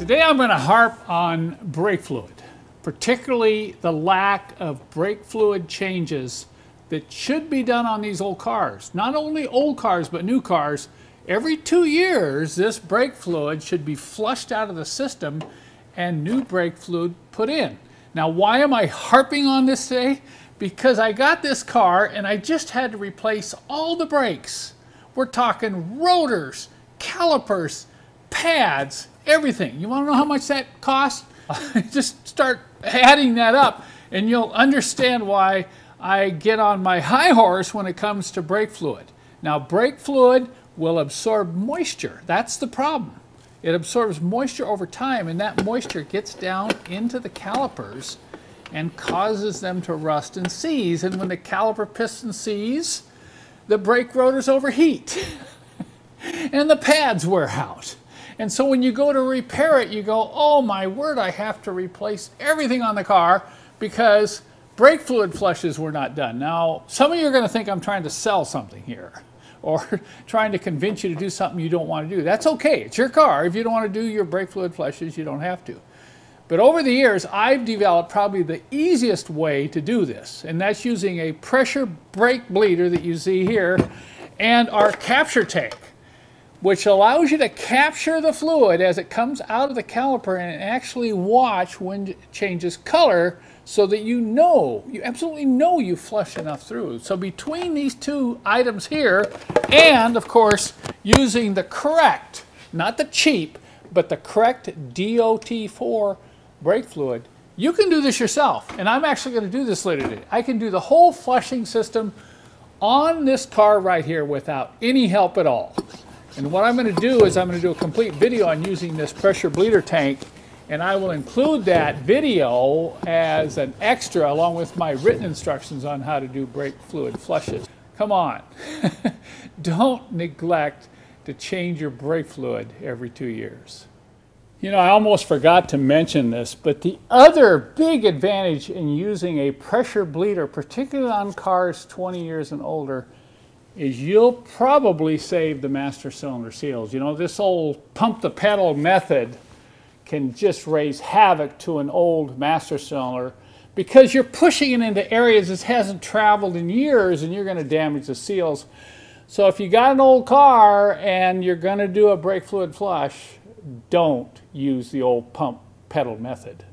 Today I'm going to harp on brake fluid, particularly the lack of brake fluid changes that should be done on these old cars. Not only old cars, but new cars. Every 2 years, this brake fluid should be flushed out of the system and new brake fluid put in. Now, why am I harping on this today? Because I got this car and I just had to replace all the brakes. We're talking rotors, calipers, pads, everything. You want to know how much that costs? Just start adding that up and you'll understand why I get on my high horse when it comes to brake fluid. Now, brake fluid will absorb moisture. That's the problem. It absorbs moisture over time, and that moisture gets down into the calipers and causes them to rust and seize. And when the caliper piston seizes, the brake rotors overheat and the pads wear out. And so when you go to repair it, you go, oh my word, I have to replace everything on the car because brake fluid flushes were not done. Now, some of you are going to think I'm trying to sell something here or trying to convince you to do something you don't want to do. That's okay. It's your car. If you don't want to do your brake fluid flushes, you don't have to. But over the years, I've developed probably the easiest way to do this, and that's using a pressure brake bleeder that you see here and our capture tank, which allows you to capture the fluid as it comes out of the caliper and actually watch when it changes color so that you absolutely know you flush enough through. So between these two items here and, of course, using the correct, not the cheap, but the correct DOT4 brake fluid, you can do this yourself. And I'm actually going to do this later today. I can do the whole flushing system on this car right here without any help at all. And what I'm going to do is I'm going to do a complete video on using this pressure bleeder tank, and I will include that video as an extra along with my written instructions on how to do brake fluid flushes. Come on, don't neglect to change your brake fluid every 2 years. You know, I almost forgot to mention this, but the other big advantage in using a pressure bleeder, particularly on cars 20 years and older, is you'll probably save the master cylinder seals. You know, this old pump the pedal method can just raise havoc to an old master cylinder because you're pushing it into areas that hasn't traveled in years and you're going to damage the seals. So if you got an old car and you're going to do a brake fluid flush, don't use the old pump pedal method.